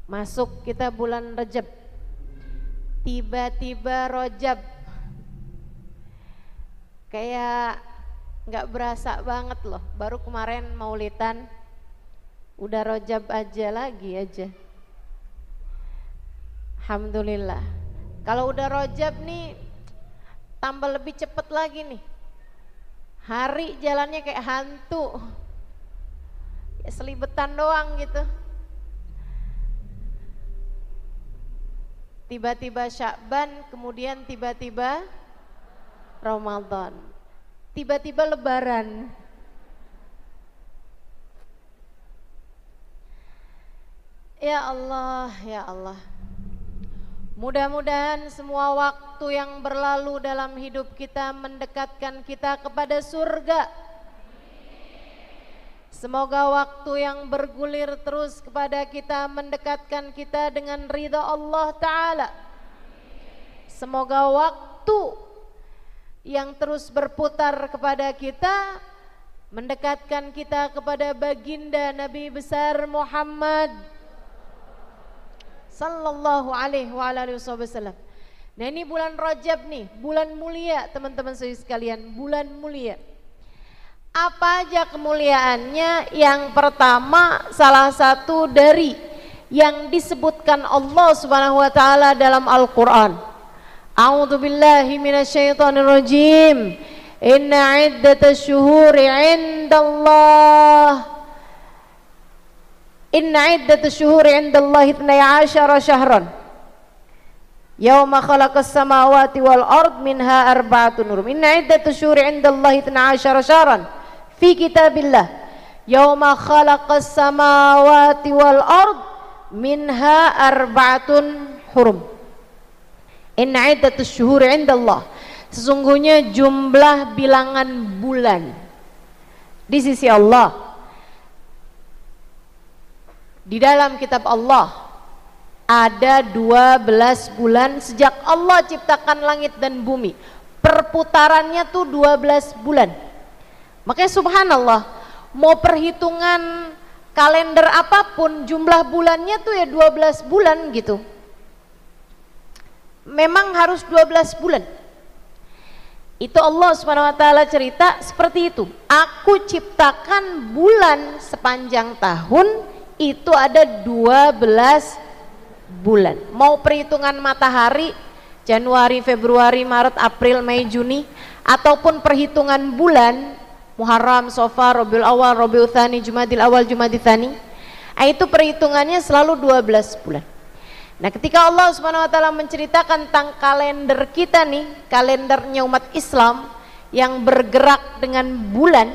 Masuk kita bulan Rajab, tiba-tiba Rajab, kayak nggak berasa banget loh. Baru kemarin Maulidan, udah Rajab aja. Alhamdulillah. Kalau udah Rajab nih tambah lebih cepet lagi nih. Hari jalannya kayak hantu, ya selibetan doang gitu. Tiba-tiba Sya'ban, kemudian tiba-tiba Ramadan, tiba-tiba Lebaran. Ya Allah, ya Allah. Mudah-mudahan semua waktu yang berlalu dalam hidup kita mendekatkan kita kepada surga. Semoga waktu yang bergulir terus kepada kita mendekatkan kita dengan ridha Allah Ta'ala. Semoga waktu yang terus berputar kepada kita mendekatkan kita kepada baginda Nabi besar Muhammad sallallahu alaihi wasallam. Nah, ini bulan Rajab nih, bulan mulia teman-teman sekalian, bulan mulia. Apa aja kemuliaannya? Yang pertama, salah satu dari yang disebutkan Allah Subhanahu wa taala dalam Al-Qur'an. A'udzu billahi minasyaitonir rajim. Inna 'iddatasy syuhuri 'indallah Inna 'iddatasy syuhuri 'indallahi 12 syahran. Yauma khalaqas samawati wal ard minha arba'atun hurum. Inna 'iddatasy syuhuri 'indallahi 12 syahran fi kitabillah yauma khalaqas samawati wal ard minha arba'atun hurum. Inna 'iddatasy syuhuri 'indallah, sesungguhnya jumlah bilangan bulan di sisi Allah, di dalam kitab Allah ada 12 bulan sejak Allah ciptakan langit dan bumi. Perputarannya tuh 12 bulan. Makanya subhanallah, mau perhitungan kalender apapun jumlah bulannya tuh ya 12 bulan gitu. Memang harus 12 bulan. Itu Allah Subhanahu wa taala cerita seperti itu. Aku ciptakan bulan sepanjang tahun itu ada 12 bulan. Mau perhitungan matahari Januari, Februari, Maret, April, Mei, Juni, ataupun perhitungan bulan Muharram, Safar, Rabiul Awal, Rabiul Tsani, Jumadil Awal, Jumadil Tsani, itu perhitungannya selalu 12 bulan. Nah, ketika Allah Subhanahu wa taala menceritakan tentang kalender kita nih, kalendernya umat Islam yang bergerak dengan bulan,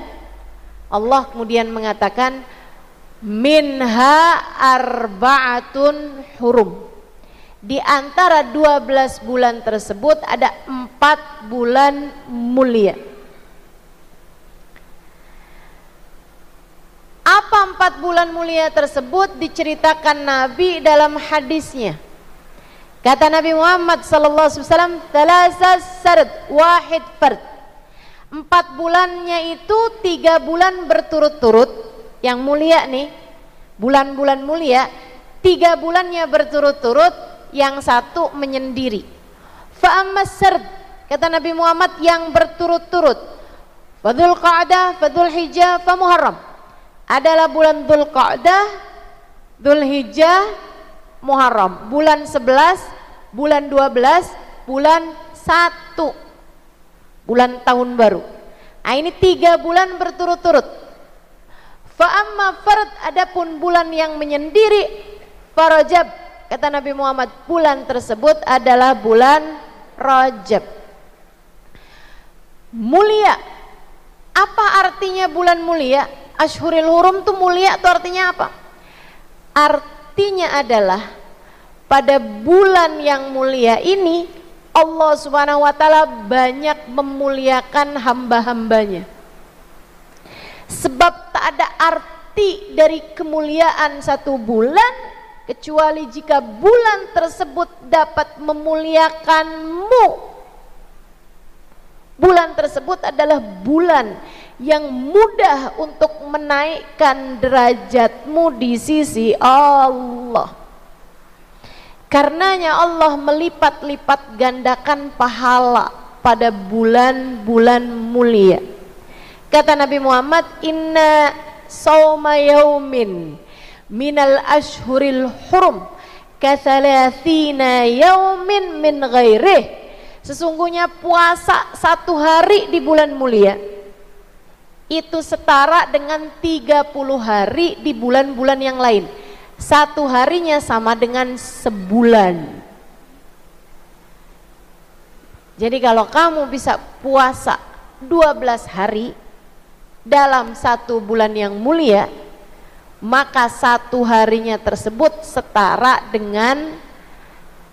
Allah kemudian mengatakan minha arba'atun hurum. Di antara 12 bulan tersebut ada 4 bulan mulia. Apa 4 bulan mulia tersebut? Diceritakan Nabi dalam hadisnya. Kata Nabi Muhammad sallallahu alaihi wasallam, "Thalatha sard wahid fard." 4 bulannya itu 3 bulan berturut-turut yang mulia nih. Bulan-bulan mulia, 3 bulannya berturut-turut, yang 1 menyendiri. Fa ammas sard, kata Nabi Muhammad, yang berturut-turut, fadzul qa'dah, fadzul hijjah, fa muharram, adalah bulan Dzulqa'dah, Dzulhijjah, Muharram. Bulan 11, bulan 12, bulan 1, bulan tahun baru. Nah, ini 3 bulan berturut-turut. Fa amma fard, adapun bulan yang menyendiri, farajab, kata Nabi Muhammad, bulan tersebut adalah bulan Rajab. Mulia. Apa artinya bulan mulia? Ashhurul Hurum itu mulia itu artinya apa? Artinya adalah pada bulan yang mulia ini Allah Subhanahu wa taala banyak memuliakan hamba-hambanya. Sebab tak ada arti dari kemuliaan satu bulan kecuali jika bulan tersebut dapat memuliakanmu. Bulan tersebut adalah bulan yang mudah untuk menaikkan derajatmu di sisi Allah. Karenanya Allah melipat-lipat gandakan pahala pada bulan-bulan mulia. Kata Nabi Muhammad, inna sawma yaumin minal ashhuril hurum kathalathina yaumin min ghairih. Sesungguhnya puasa satu hari di bulan mulia itu setara dengan 30 hari di bulan-bulan yang lain. Satu harinya sama dengan sebulan. Jadi kalau kamu bisa puasa 12 hari dalam satu bulan yang mulia, maka satu harinya tersebut setara dengan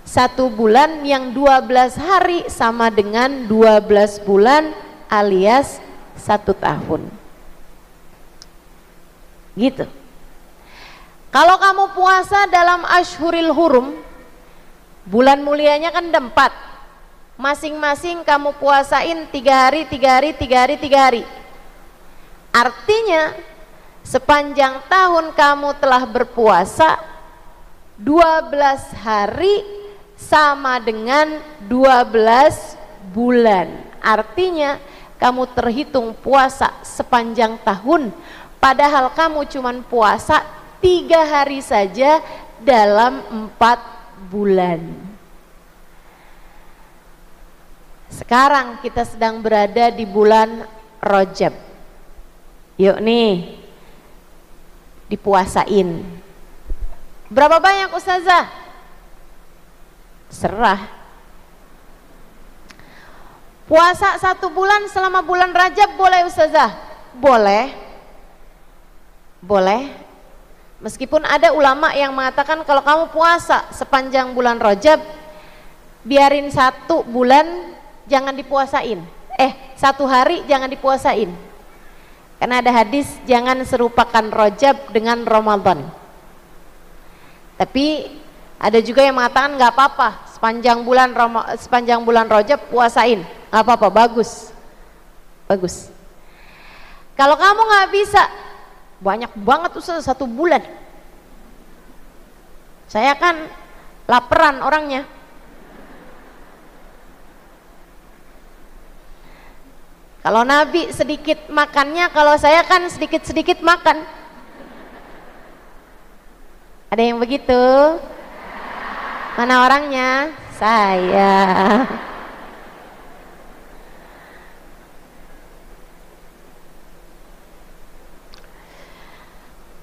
satu bulan yang 12 hari sama dengan 12 bulan alias 1 tahun. Gitu. Kalau kamu puasa dalam Ashhuril Hurum, bulan mulianya kan ada 4. Masing-masing kamu puasain 3 hari, 3 hari, 3 hari, 3 hari. Artinya sepanjang tahun kamu telah berpuasa 12 hari sama dengan 12 bulan. Artinya kamu terhitung puasa sepanjang tahun, padahal kamu cuman puasa 3 hari saja dalam 4 bulan. Sekarang kita sedang berada di bulan Rajab. Yuk nih, dipuasain. Berapa banyak Ustazah? Serah. Puasa 1 bulan selama bulan Rajab boleh Ustazah? Boleh. Boleh. Meskipun ada ulama yang mengatakan kalau kamu puasa sepanjang bulan Rajab, biarin 1 bulan jangan dipuasain. 1 hari jangan dipuasain. Karena ada hadis jangan serupakan Rajab dengan Ramadan. Tapi ada juga yang mengatakan nggak apa-apa sepanjang bulan Rajab puasain, nggak apa-apa, bagus. Kalau kamu nggak bisa, banyak banget Ustaz 1 bulan. Saya kan laparan orangnya. Kalau Nabi sedikit makannya, kalau saya kan sedikit-sedikit makan. Ada yang begitu? Mana orangnya? Saya.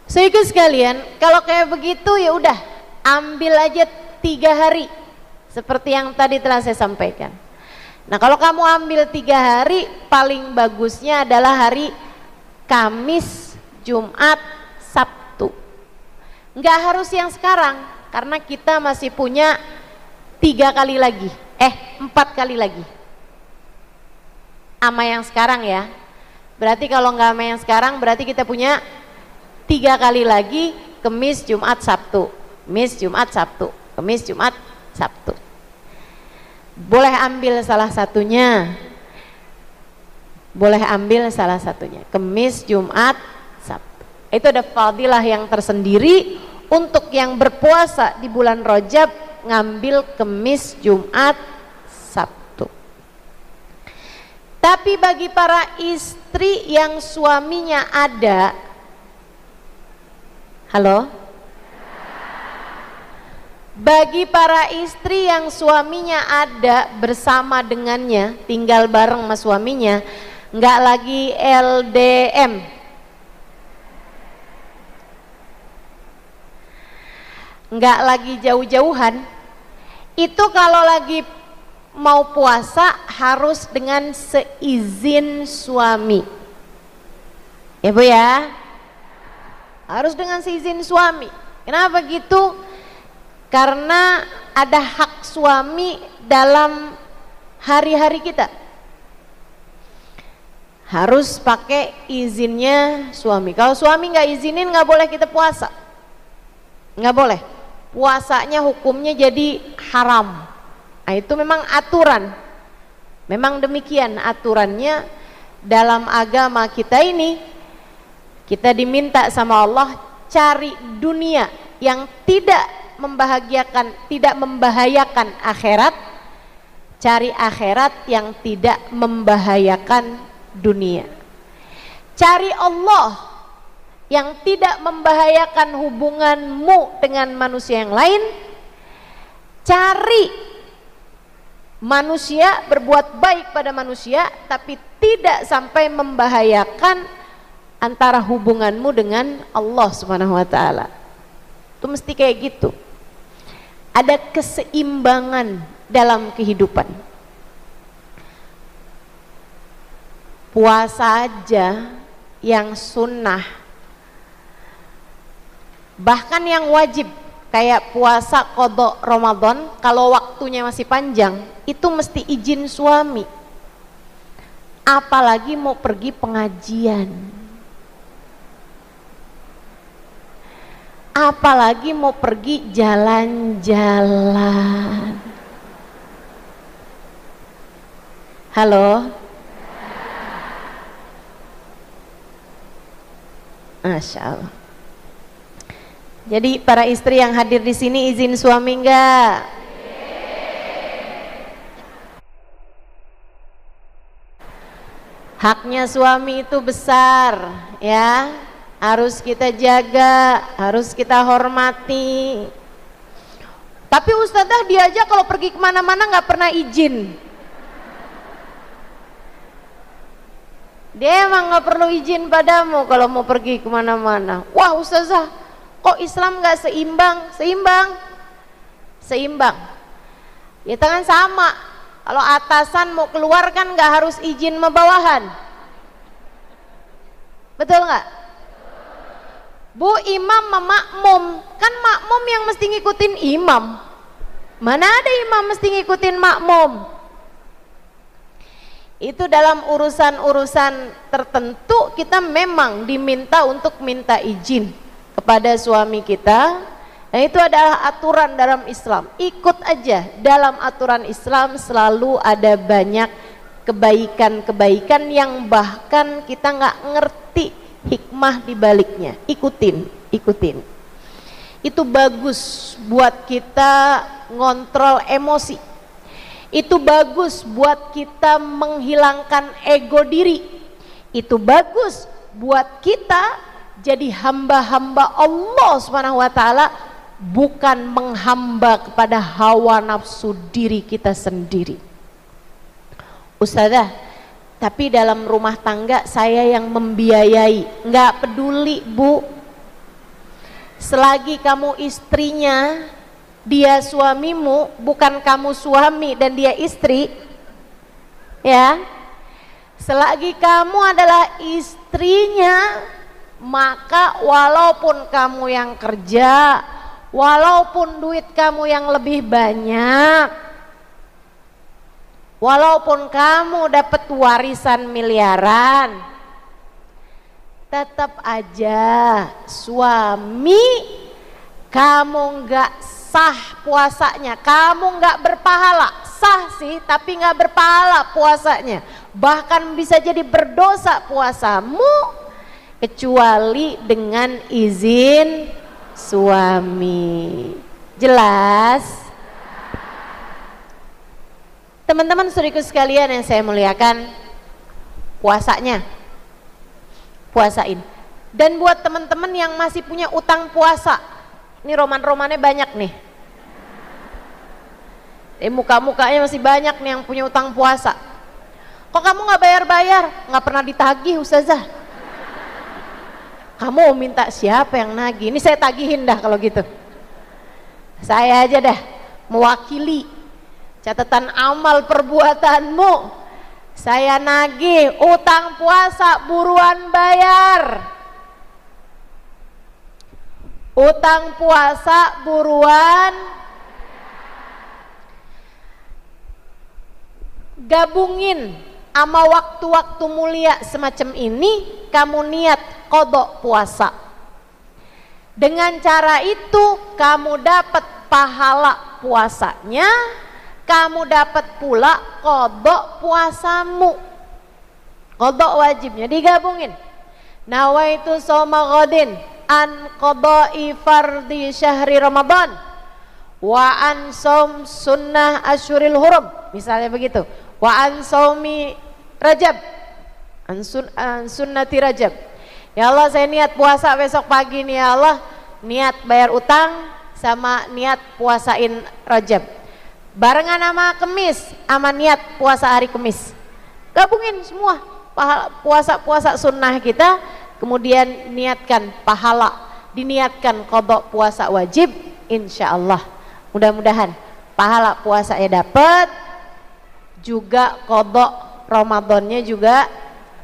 Saudara sekalian, kalau kayak begitu ya udah, ambil aja 3 hari seperti yang tadi telah saya sampaikan. Nah, kalau kamu ambil 3 hari, paling bagusnya adalah hari Kamis, Jumat, Sabtu. Nggak harus yang sekarang, karena kita masih punya 3 kali lagi, 4 kali lagi. Ama yang sekarang ya. Berarti kalau nggak ama yang sekarang, berarti kita punya 3 kali lagi, Kamis, Jumat, Sabtu. Kamis, Jumat, Sabtu. Kamis, Jumat, Sabtu. Boleh ambil salah satunya. Boleh ambil salah satunya. Kamis, Jumat, Sabtu. Itu ada fadilah yang tersendiri untuk yang berpuasa di bulan Rajab, ngambil Kamis, Jumat, Sabtu. Tapi bagi para istri yang suaminya ada, halo? Bagi para istri yang suaminya ada bersama dengannya, tinggal bareng sama suaminya, nggak lagi LDM, nggak lagi jauh-jauhan, itu kalau lagi mau puasa harus dengan seizin suami. Ya Bu ya, harus dengan seizin suami. Kenapa gitu? Karena ada hak suami dalam hari-hari kita. Harus pakai izinnya suami. Kalau suami nggak izinin, nggak boleh kita puasa. Nggak boleh. Puasanya hukumnya jadi haram. Nah, itu memang aturan. Memang demikian aturannya dalam agama kita ini. Kita diminta sama Allah cari dunia yang tidak membahayakan akhirat, cari akhirat yang tidak membahayakan dunia. Cari Allah yang tidak membahayakan hubunganmu dengan manusia yang lain. Cari manusia, berbuat baik pada manusia, tapi tidak sampai membahayakan antara hubunganmu dengan Allah Subhanahu wa taala. Itu mesti kayak gitu. Ada keseimbangan dalam kehidupan. Puasa aja yang sunnah, bahkan yang wajib kayak puasa qadha Ramadan, kalau waktunya masih panjang itu mesti izin suami. Apalagi mau pergi pengajian, apalagi mau pergi jalan-jalan. Halo, Masya Allah. Jadi para istri yang hadir di sini izin suami enggak? Haknya suami itu besar, ya, harus kita jaga, harus kita hormati. Tapi ustadzah dia aja kalau pergi kemana-mana nggak pernah izin. Dia emang nggak perlu izin padamu kalau mau pergi kemana-mana. Wah ustadzah, kok Islam nggak seimbang? Seimbang. Ya tangan sama. Kalau atasan mau keluar kan nggak harus izin sama bawahan. Betul nggak? Bu, imam sama makmum, kan makmum yang mesti ngikutin imam. Mana ada imam mesti ngikutin makmum? Itu dalam urusan-urusan tertentu kita memang diminta untuk minta izin kepada suami kita. Nah itu adalah aturan dalam Islam. Ikut aja, dalam aturan Islam selalu ada banyak kebaikan-kebaikan yang bahkan kita nggak ngerti hikmah di baliknya. Ikutin. Itu bagus buat kita ngontrol emosi. Itu bagus buat kita menghilangkan ego diri. Itu bagus buat kita jadi hamba-hamba Allah Subhanahu wa taala, bukan menghamba kepada hawa nafsu diri kita sendiri. Ustazah, tapi dalam rumah tangga saya yang membiayai. Nggak peduli bu, selagi kamu istrinya, dia suamimu, bukan kamu suami dan dia istri, ya, selagi kamu adalah istrinya, maka walaupun kamu yang kerja, walaupun duit kamu yang lebih banyak, walaupun kamu dapat warisan miliaran, tetap aja suami kamu nggak sah puasanya, kamu nggak berpahala. Sah sih tapi nggak berpahala puasanya, bahkan bisa jadi berdosa puasamu kecuali dengan izin suami. Jelas? Teman-teman saudariku sekalian yang saya muliakan, puasanya puasain. Dan buat teman-teman yang masih punya utang puasa, ini roman-romannya banyak nih, muka-mukanya masih banyak nih yang punya utang puasa. Kok kamu nggak bayar-bayar? Nggak pernah ditagih ustazah. Kamu minta siapa yang nagih? Ini saya tagihin dah kalau gitu. Saya aja dah mewakili catatan amal perbuatanmu. Saya nagih utang puasa, buruan bayar. Utang puasa buruan. Gabungin sama waktu-waktu mulia semacam ini, kamu niat qadha puasa. Dengan cara itu kamu dapat pahala puasanya, kamu dapat pula qadha puasamu. Qadha wajibnya digabungin. Nawaitu shauma ghadin an qada'i fardhi syahri Ramadan wa an saum sunnah asyuril hurum, misalnya begitu. Wa an saumi Rajab, an sunnati Rajab. Ya Allah, saya niat puasa besok pagi nih ya Allah, niat bayar utang sama niat puasain Rajab. Barengan sama Kemis, sama niat puasa hari Kemis. Gabungin semua puasa-puasa sunnah kita, kemudian niatkan pahala, diniatkan qadha puasa wajib, insya Allah mudah-mudahan pahala puasanya dapat, juga qadha Ramadannya juga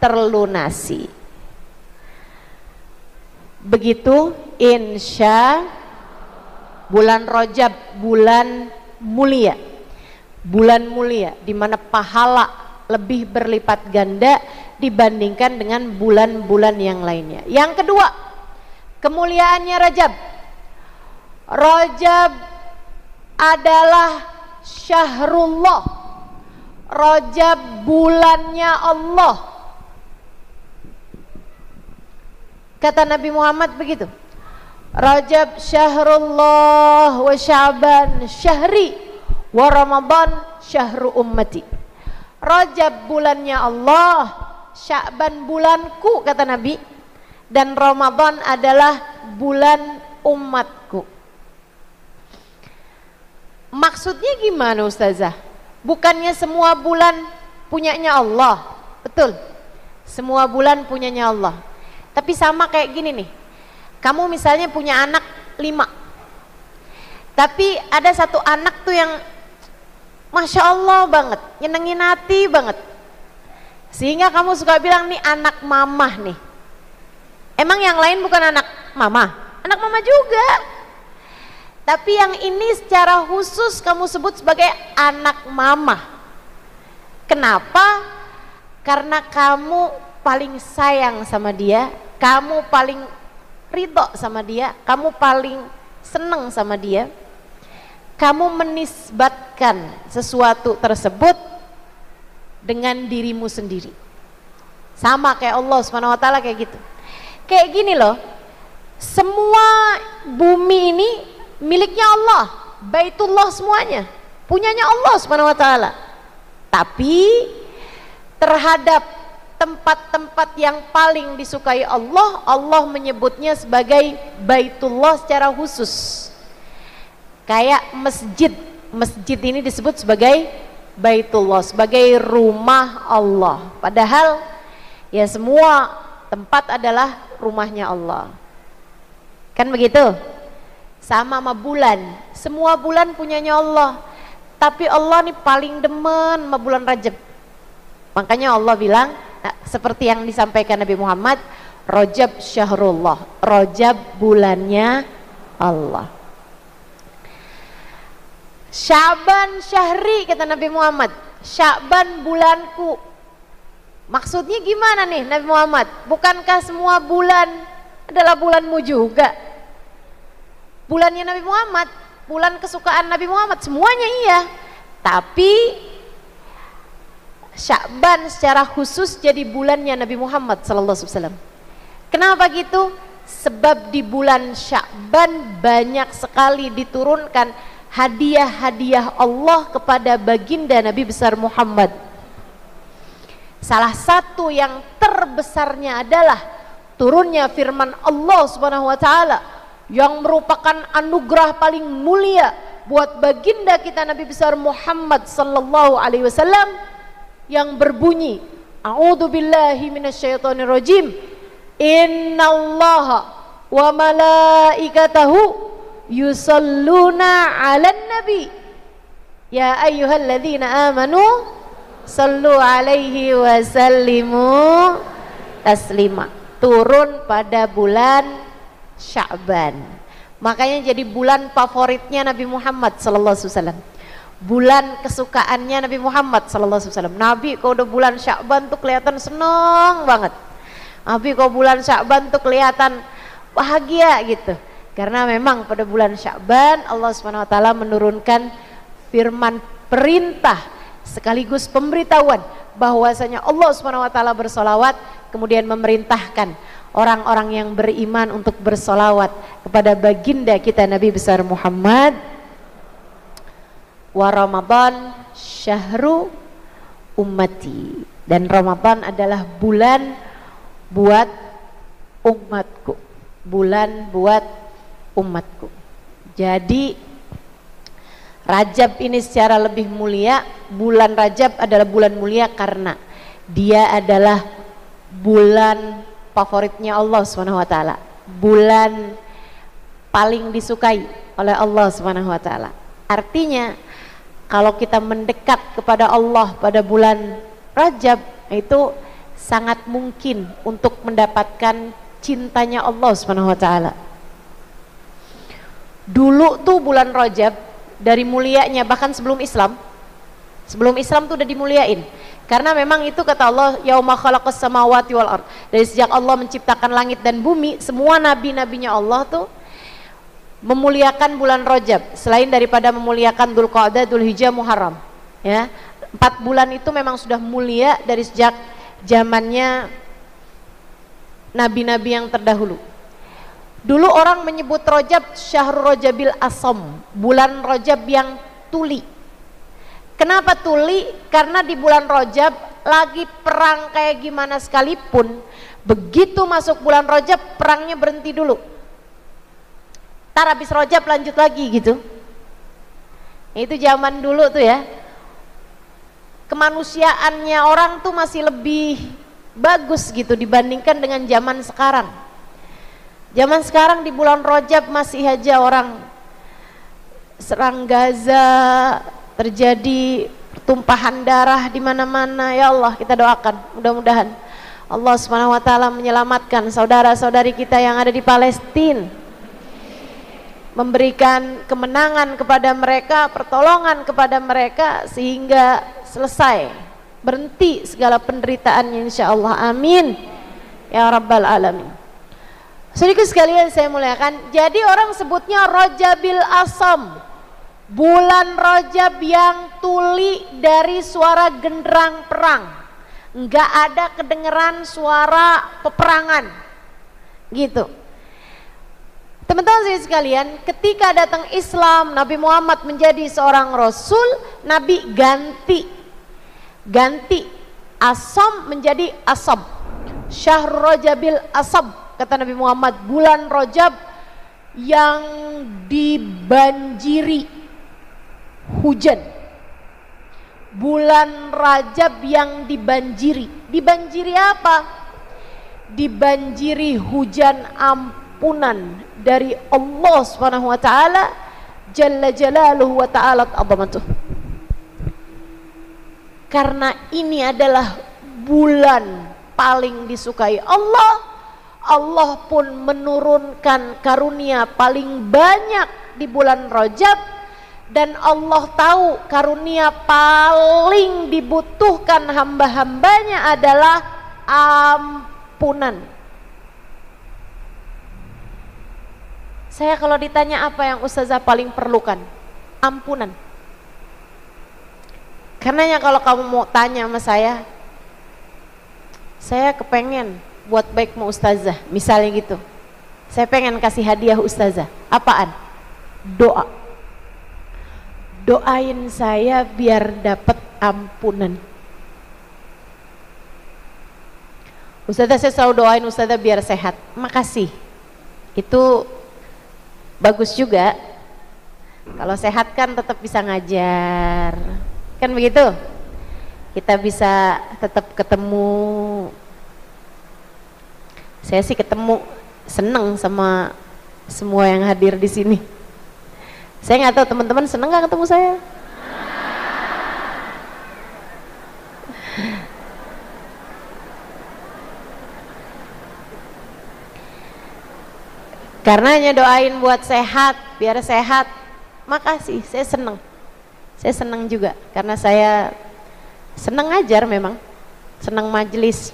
terlunasi. Begitu insya. Bulan Rajab bulan mulia, bulan mulia di mana pahala lebih berlipat ganda dibandingkan dengan bulan-bulan yang lainnya. Yang kedua, kemuliaannya Rajab. Rajab adalah syahrullah, Rajab bulannya Allah. Kata Nabi Muhammad begitu, Rajab syahrullah wa Sya'ban syahri wa Ramadan syahru ummati. Rajab bulannya Allah, Sya'ban bulanku kata Nabi, dan Ramadan adalah bulan umatku. Maksudnya gimana Ustazah? Bukannya semua bulan punyanya Allah? Betul, semua bulan punyanya Allah. Tapi sama kayak gini nih, kamu misalnya punya anak 5, tapi ada satu anak tuh yang Masya Allah banget, nyenengin hati banget, sehingga kamu suka bilang nih anak mamah nih. Emang yang lain bukan anak mama? Anak mama juga, tapi yang ini secara khusus kamu sebut sebagai anak mama. Kenapa? Karena kamu paling sayang sama dia, kamu paling ridho sama dia, kamu paling seneng sama dia, kamu menisbatkan sesuatu tersebut dengan dirimu sendiri. Sama kayak Allah Subhanahu wa taala kayak gitu. Kayak gini loh, semua bumi ini miliknya Allah, Baitullah semuanya, punyanya Allah Subhanahu wa taala. Tapi terhadap tempat-tempat yang paling disukai Allah, Allah menyebutnya sebagai Baitullah secara khusus. Kayak masjid, masjid ini disebut sebagai Baitullah, sebagai rumah Allah. Padahal ya semua tempat adalah rumahnya Allah. Kan begitu? Sama bulan, semua bulan punyanya Allah, tapi Allah nih paling demen sama bulan Rajab. Makanya Allah bilang, seperti yang disampaikan Nabi Muhammad, Rajab syahrullah, Rajab bulannya Allah. Sya'ban syahri kata Nabi Muhammad, Sya'ban bulanku. Maksudnya gimana nih Nabi Muhammad? Bukankah semua bulan adalah bulanmu juga? Bulannya Nabi Muhammad, bulan kesukaan Nabi Muhammad, semuanya iya. Tapi Sya'ban secara khusus jadi bulannya Nabi Muhammad sallallahu alaihi wasallam. Kenapa gitu? Sebab di bulan Sya'ban banyak sekali diturunkan hadiah-hadiah Allah kepada baginda Nabi besar Muhammad. Salah satu yang terbesarnya adalah turunnya firman Allah Subhanahu wa taala yang merupakan anugerah paling mulia buat baginda kita Nabi besar Muhammad sallallahu alaihi wasallam, yang berbunyi, A'udzu billahi minasyaitonir rajim, innallaha wa malaikatahu yusalluna 'alan nabi ya ayyuhalladzina amanu sallu 'alaihi wa sallimu taslima. Turun pada bulan Sya'ban. Makanya jadi bulan favoritnya Nabi Muhammad sallallahu alaihi wasallam. Bulan kesukaannya Nabi Muhammad sallallahu alaihi wasallam. Nabi kalau udah bulan Sya'ban tuh kelihatan seneng banget. Nabi kalau bulan Sya'ban tuh kelihatan bahagia gitu. Karena memang pada bulan Sya'ban Allah Subhanahu wa taala menurunkan firman perintah sekaligus pemberitahuan bahwasanya Allah Subhanahu wa taala bersolawat, kemudian memerintahkan orang-orang yang beriman untuk bersolawat kepada baginda kita Nabi besar Muhammad wa Ramadan syahru ummati, dan Ramadan adalah bulan buat umatku, bulan buat umatku. Jadi Rajab ini secara lebih mulia, bulan Rajab adalah bulan mulia karena dia adalah bulan favoritnya Allah Subhanahu wa taala, bulan paling disukai oleh Allah Subhanahu wa taala. Artinya kalau kita mendekat kepada Allah pada bulan Rajab, itu sangat mungkin untuk mendapatkan cintanya Allah Subhanahu wa taala. Dulu tuh bulan Rajab dari mulianya, bahkan sebelum Islam tuh udah dimuliain. Karena memang itu kata Allah, yauma khalaqas samawati wal ard. Dari sejak Allah menciptakan langit dan bumi, semua nabi-nabinya Allah tuh memuliakan bulan Rajab, selain daripada memuliakan Dzulqa'dah, Dzulhijjah, Muharram. Ya, 4 bulan itu memang sudah mulia dari sejak zamannya nabi-nabi yang terdahulu. Dulu orang menyebut Rajab syahrul Rajabil Asam, bulan Rajab yang tuli. Kenapa tuli? Karena di bulan Rajab lagi perang kayak gimana sekalipun, begitu masuk bulan Rajab perangnya berhenti dulu. Tar habis Rajab lanjut lagi gitu. Itu zaman dulu tuh ya. Kemanusiaannya orang tuh masih lebih bagus gitu dibandingkan dengan zaman sekarang. Zaman sekarang di bulan Rajab masih aja orang serang Gaza, terjadi pertumpahan darah di mana-mana. Ya Allah, kita doakan mudah-mudahan Allah Subhanahu wa taala menyelamatkan saudara-saudari kita yang ada di Palestina, memberikan kemenangan kepada mereka, pertolongan kepada mereka sehingga selesai, berhenti segala penderitaannya insyaallah. Amin ya rabbal alamin. Saudaraku sekalian saya muliakan, jadi orang sebutnya Rajabil Asam, bulan Rajab yang tuli dari suara genderang perang, nggak ada kedengeran suara peperangan gitu. Teman-teman sekalian, ketika datang Islam, Nabi Muhammad menjadi seorang Rasul, Nabi ganti Asam menjadi Asab, Syahrul Rajabil Asab. Kata Nabi Muhammad, bulan Rajab yang dibanjiri hujan, bulan Rajab yang dibanjiri apa? Dibanjiri hujan ampunan dari Allah Subhanahu wa taala jalla jalaluhu wa ta'ala azamatuh. Karena ini adalah bulan paling disukai Allah, Allah pun menurunkan karunia paling banyak di bulan Rajab, dan Allah tahu karunia paling dibutuhkan hamba-hambanya adalah ampunan. Saya kalau ditanya apa yang Ustazah paling perlukan, ampunan. Karenanya kalau kamu mau tanya sama saya kepengen buat baik mau Ustazah, misalnya gitu. Saya pengen kasih hadiah Ustazah. Apaan? Doa. Doain saya biar dapat ampunan. Ustazah, saya selalu doain Ustazah biar sehat. Makasih. Itu bagus juga. Kalau sehat kan tetap bisa ngajar. Kan begitu? Kita bisa tetap ketemu. Saya sih ketemu, seneng sama semua yang hadir di sini. Saya nggak tahu teman-teman seneng nggak ketemu saya? Karenanya doain buat sehat, biar sehat. Makasih, saya seneng. Saya seneng juga karena saya seneng ngajar, memang seneng majelis.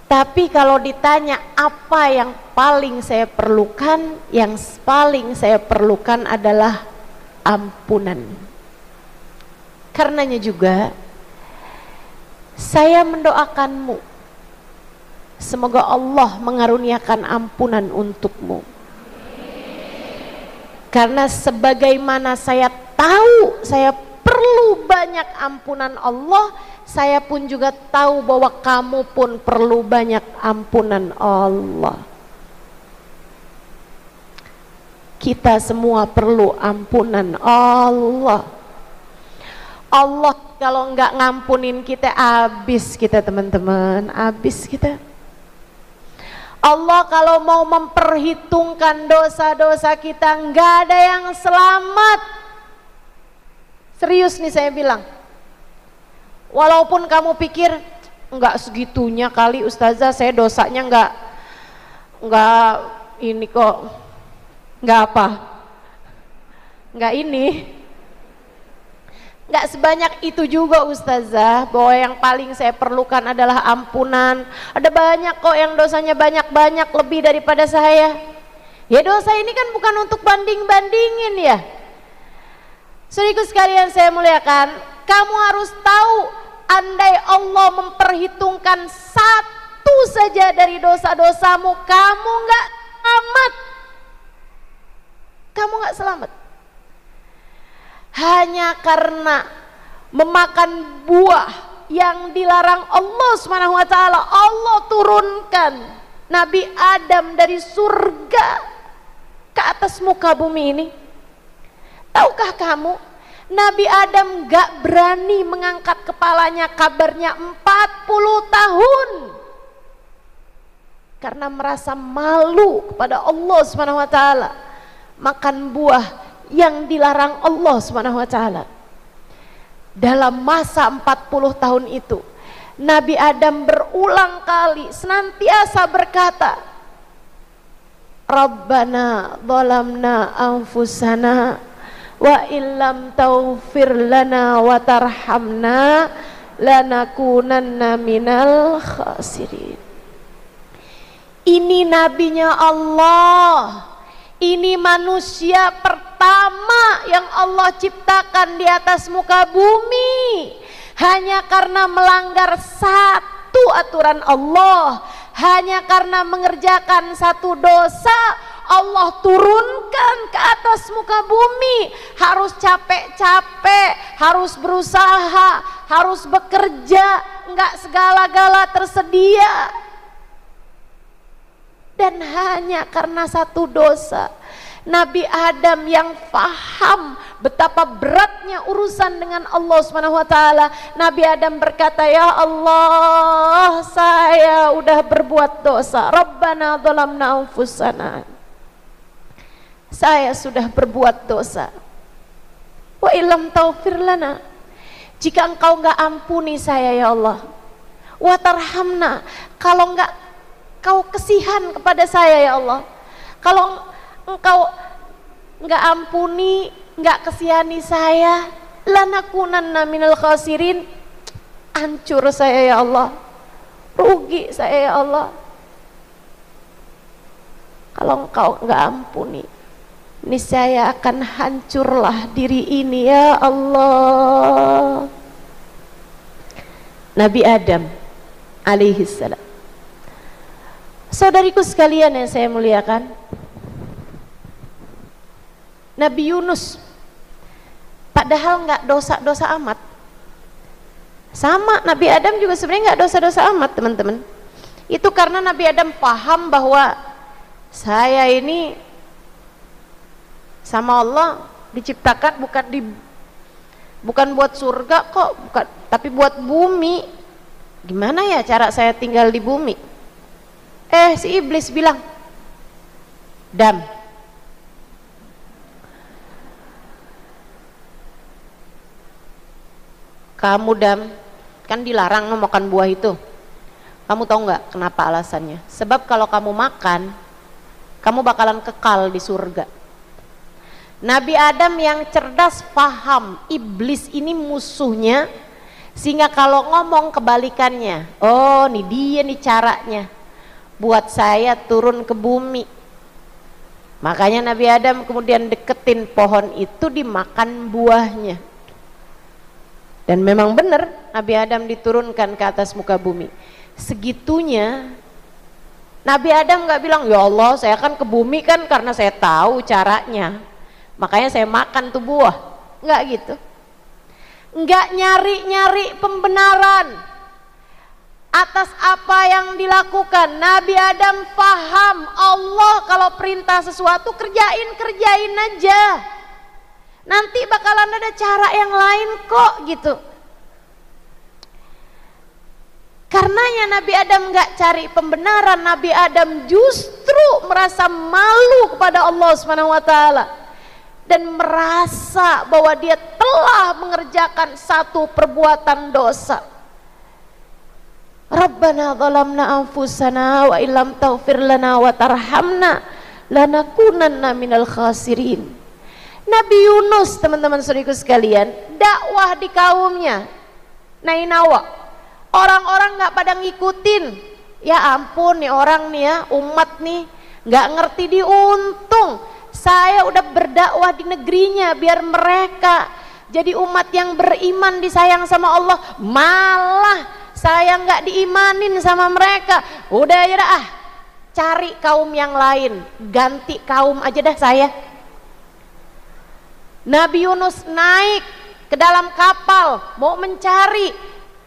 Tapi kalau ditanya apa yang paling saya perlukan, yang paling saya perlukan adalah ampunan. Karenanya juga saya mendoakanmu, semoga Allah mengaruniakan ampunan untukmu. Karena sebagaimana saya tahu saya perlu banyak ampunan Allah, saya pun juga tahu bahwa kamu pun perlu banyak ampunan Allah. Kita semua perlu ampunan Allah. Allah kalau nggak ngampunin kita, habis kita teman-teman, habis kita. Allah kalau mau memperhitungkan dosa-dosa kita, nggak ada yang selamat. Serius nih saya bilang. Walaupun kamu pikir nggak segitunya kali Ustazah, saya dosanya nggak ini kok, nggak apa, nggak ini. Nggak sebanyak itu juga Ustazah, bahwa yang paling saya perlukan adalah ampunan. Ada banyak kok yang dosanya banyak-banyak lebih daripada saya. Ya dosa ini kan bukan untuk banding-bandingin ya. Saudaraku sekalian saya muliakan, kamu harus tahu, andai Allah memperhitungkan satu saja dari dosa-dosamu, kamu nggak selamat. Kamu nggak selamat. Hanya karena memakan buah yang dilarang Allah Subhanahu wa taala, Allah turunkan Nabi Adam dari surga ke atas muka bumi ini. Tahukah kamu, Nabi Adam gak berani mengangkat kepalanya, kabarnya 40 tahun karena merasa malu kepada Allah Subhanahu wa taala makan buah yang dilarang Allah Subhanahu wa taala. Dalam masa 40 tahun itu, Nabi Adam berulang kali senantiasa berkata, Rabbana zalamna anfusana wa illam taghfir lana wa tarhamna lanakunanna minal khasirin. Ini nabinya Allah, ini manusia pertama yang Allah ciptakan di atas muka bumi. Hanya karena melanggar satu aturan Allah, hanya karena mengerjakan satu dosa, Allah turunkan ke atas muka bumi. Harus capek-capek, harus berusaha, harus bekerja, enggak segala-gala tersedia. Dan hanya karena satu dosa, Nabi Adam yang faham betapa beratnya urusan dengan Allah Subhanahu wa taala, Nabi Adam berkata, ya Allah, saya udah berbuat dosa. Rabbana zalamna anfusana. Saya sudah berbuat dosa. Wa illam taghfir lana. Jika engkau enggak ampuni saya ya Allah. Wa tarhamna. Kalau enggak Kau kasihan kepada saya ya Allah. Kalau engkau enggak ampuni, enggak kasihani saya, lanakunanna minal khasirin. Hancur saya ya Allah. Rugi saya ya Allah. Kalau engkau enggak ampuni, niscaya akan hancurlah diri ini ya Allah. Nabi Adam alaihi salam. Saudariku sekalian yang saya muliakan, Nabi Yunus padahal nggak dosa-dosa amat, sama Nabi Adam juga sebenarnya nggak dosa-dosa amat teman-teman. Itu karena Nabi Adam paham bahwa saya ini sama Allah diciptakan bukan buat surga kok, bukan, tapi buat bumi. Gimana ya cara saya tinggal di bumi? Si iblis bilang, Dam, kamu Dam, kan dilarang memakan buah itu. Kamu tahu nggak kenapa alasannya? Sebab kalau kamu makan, kamu bakalan kekal di surga. Nabi Adam yang cerdas paham iblis ini musuhnya, sehingga kalau ngomong kebalikannya. Oh, nih dia nih caranya buat saya turun ke bumi. Makanya Nabi Adam kemudian deketin pohon itu, dimakan buahnya. Dan memang benar Nabi Adam diturunkan ke atas muka bumi. Segitunya Nabi Adam gak bilang, ya Allah saya kan ke bumi kan karena saya tahu caranya. makanya saya makan tuh buah. Enggak gitu. Enggak nyari-nyari pembenaran atas apa yang dilakukan. Nabi Adam paham Allah kalau perintah sesuatu kerjain aja. Nanti bakalan ada cara yang lain kok gitu. Karenanya Nabi Adam nggak cari pembenaran, Nabi Adam justru merasa malu kepada Allah Subhanahu wa taala dan merasa bahwa dia telah mengerjakan satu perbuatan dosa. Rabbana zalamna anfusana wa illam taghfir lana wa tarhamna lanakunanna minal khasirin. Nabi Yunus, teman-teman saudaraku sekalian, dakwah di kaumnya Nainawa. Orang-orang nggak pada ngikutin. Ya ampun nih orang nih ya, umat nih nggak ngerti diuntung. Saya udah berdakwah di negerinya biar mereka jadi umat yang beriman, disayang sama Allah, malah saya nggak diimanin sama mereka. Udah aja dah, cari kaum yang lain, ganti kaum aja dah saya. Nabi Yunus naik ke dalam kapal mau mencari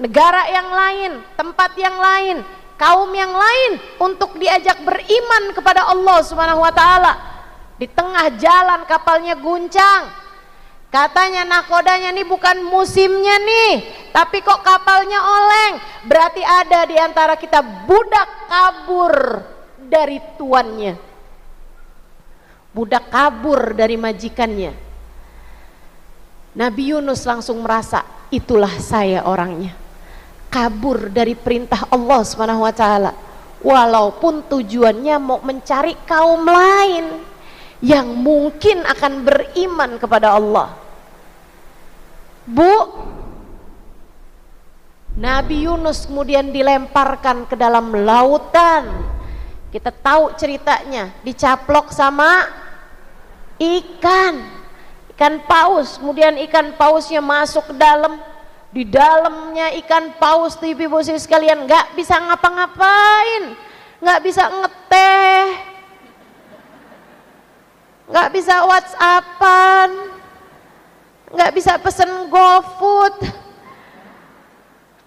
negara yang lain, tempat yang lain, kaum yang lain untuk diajak beriman kepada Allah Subhanahu wa taala. Di tengah jalan kapalnya guncang. Katanya nakodanya nih bukan musimnya nih, tapi kok kapalnya oleng. Berarti ada di antara kita budak kabur dari tuannya. Budak kabur dari majikannya. Nabi Yunus langsung merasa, itulah saya orangnya. Kabur dari perintah Allah Subhanahu wa taala, walaupun tujuannya mau mencari kaum lain yang mungkin akan beriman kepada Allah. Bu, Nabi Yunus kemudian dilemparkan ke dalam lautan. Kita tahu ceritanya, dicaplok sama ikan paus. Kemudian ikan pausnya masuk ke dalam. Di dalamnya ikan paus tuh ibu-ibu sekalian nggak bisa ngapa-ngapain, nggak bisa ngeteh, nggak bisa WhatsAppan, nggak bisa pesen GoFood.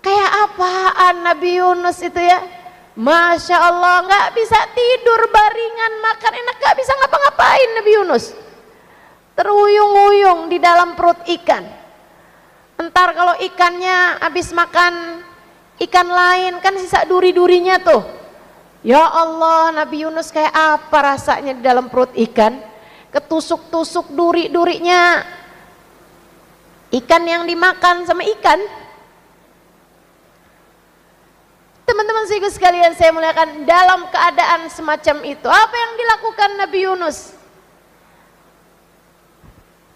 Kayak apaan Nabi Yunus itu ya? Masya Allah, nggak bisa tidur baringan, makan enak, nggak bisa ngapa-ngapain Nabi Yunus. Teruyung-uyung di dalam perut ikan. Entar kalau ikannya habis makan ikan lain kan sisa duri-durinya tuh. Ya Allah, Nabi Yunus kayak apa rasanya di dalam perut ikan? Ketusuk-tusuk duri-durinya ikan yang dimakan sama ikan. Teman-teman sekalian, saya muliakan, dalam keadaan semacam itu apa yang dilakukan Nabi Yunus?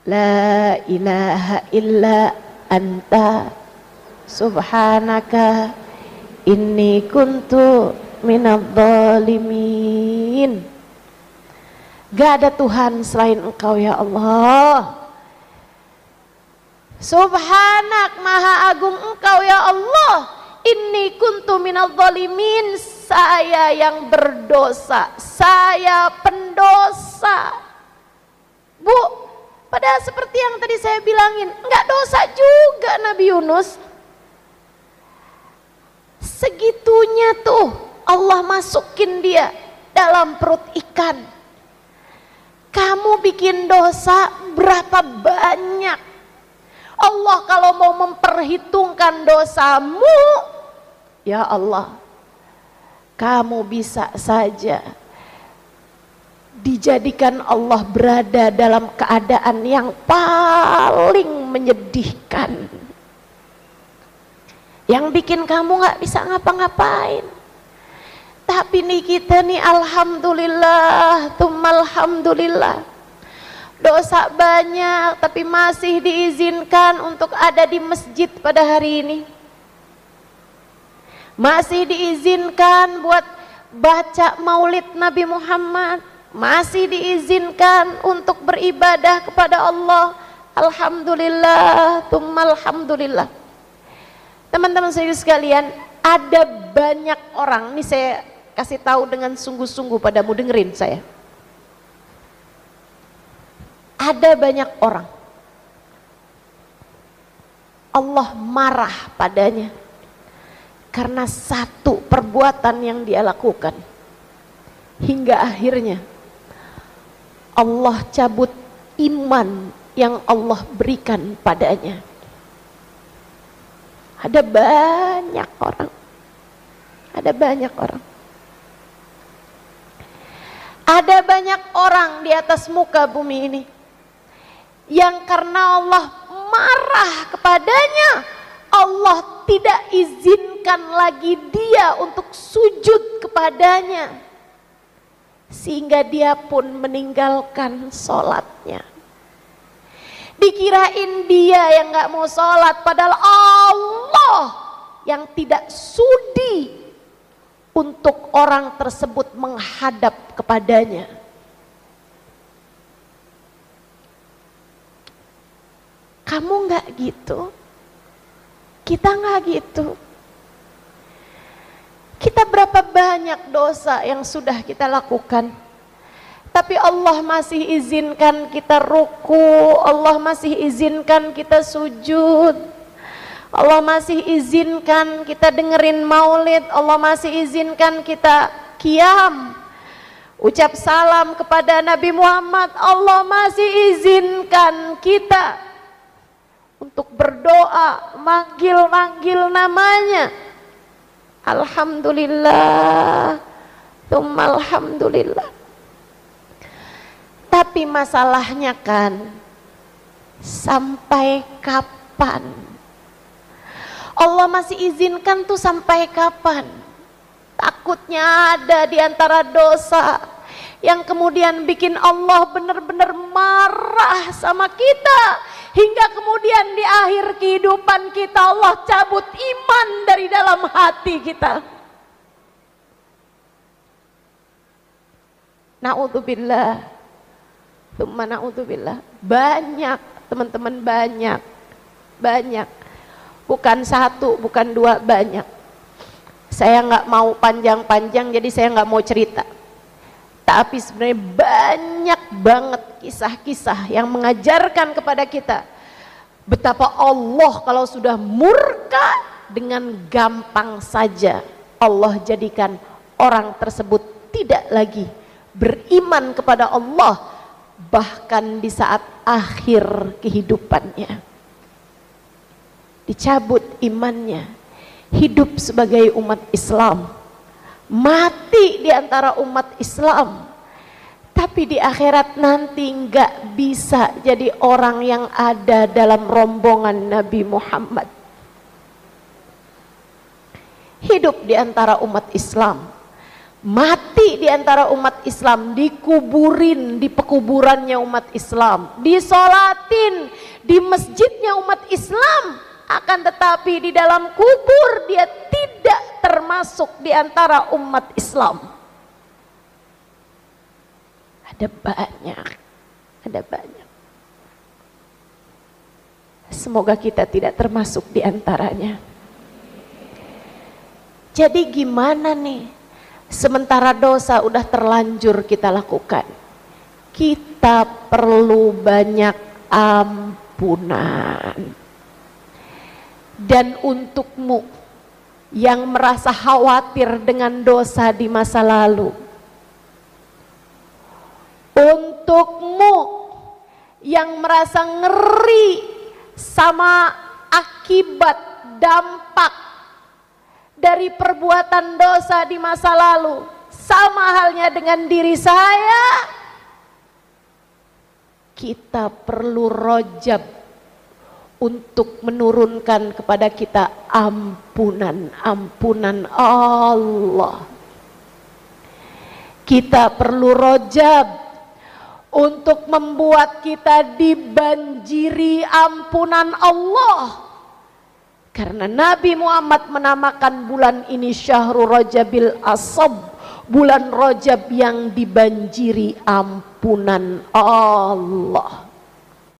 La ilaha illa anta subhanaka inni kuntu minadh-dhalimin. Gak ada Tuhan selain Engkau ya Allah. Subhanak, maha agung Engkau ya Allah. Inni kuntu minadh-dhalimin, saya yang berdosa, saya pendosa. Bu, padahal seperti yang tadi saya bilangin, enggak dosa juga Nabi Yunus. Segitunya tuh Allah masukin dia dalam perut ikan. Kamu bikin dosa berapa banyak? Allah kalau mau memperhitungkan dosamu, ya Allah, kamu bisa saja dijadikan Allah berada dalam keadaan yang paling menyedihkan, yang bikin kamu gak bisa ngapa-ngapain. Tapi nih kita nih alhamdulillah, alhamdulillah, dosa banyak tapi masih diizinkan untuk ada di masjid pada hari ini. Masih diizinkan buat baca maulid Nabi Muhammad, masih diizinkan untuk beribadah kepada Allah. Alhamdulillah, alhamdulillah. Teman-teman saya sekalian, ada banyak orang, nih saya kasih tahu dengan sungguh-sungguh padamu, dengerin saya. Ada banyak orang Allah marah padanya karena satu perbuatan yang dia lakukan, hingga akhirnya Allah cabut iman yang Allah berikan padanya. Ada banyak orang, ada banyak orang, ada banyak orang di atas muka bumi ini yang karena Allah marah kepadanya, Allah tidak izinkan lagi dia untuk sujud kepadanya, sehingga dia pun meninggalkan sholatnya. Dikirain dia yang gak mau sholat, padahal Allah yang tidak sudi untuk orang tersebut menghadap kepadanya. Kamu gak gitu? Kita gak gitu. Kita berapa banyak dosa yang sudah kita lakukan, tapi Allah masih izinkan kita ruku, Allah masih izinkan kita sujud, Allah masih izinkan kita dengerin maulid, Allah masih izinkan kita qiyam, ucap salam kepada Nabi Muhammad, Allah masih izinkan kita untuk berdoa, manggil-manggil namanya. Alhamdulillah, tsumma alhamdulillah. Tapi masalahnya kan, sampai kapan? Allah masih izinkan tuh sampai kapan? Takutnya ada di antara dosa yang kemudian bikin Allah benar-benar marah sama kita, hingga kemudian di akhir kehidupan kita Allah cabut iman dari dalam hati kita. Na'udzubillah, tsumma na'udzubillah. Banyak teman-teman, banyak, bukan satu, bukan dua, banyak. Saya nggak mau panjang-panjang, jadi saya nggak mau cerita. Tapi sebenarnya banyak banget kisah-kisah yang mengajarkan kepada kita betapa Allah kalau sudah murka, dengan gampang saja Allah jadikan orang tersebut tidak lagi beriman kepada Allah, bahkan di saat akhir kehidupannya dicabut imannya, hidup sebagai umat Islam, mati di antara umat Islam, tapi di akhirat nanti nggak bisa jadi orang yang ada dalam rombongan Nabi Muhammad. Hidup di antara umat Islam, mati di antara umat Islam, dikuburin di pekuburannya umat Islam, disolatin di masjidnya umat Islam, akan tetapi di dalam kubur dia tidak termasuk di antara umat Islam. Ada banyak. Semoga kita tidak termasuk di antaranya. Jadi gimana nih? Sementara dosa udah terlanjur kita lakukan, kita perlu banyak ampunan. Dan untukmu yang merasa khawatir dengan dosa di masa lalu, untukmu yang merasa ngeri sama akibat dampak dari perbuatan dosa di masa lalu, sama halnya dengan diri saya, kita perlu rojab untuk menurunkan kepada kita ampunan Allah. Kita perlu rojab untuk membuat kita dibanjiri ampunan Allah. Karena Nabi Muhammad menamakan bulan ini Syahrul Rajabil Asab, bulan Rajab yang dibanjiri ampunan Allah.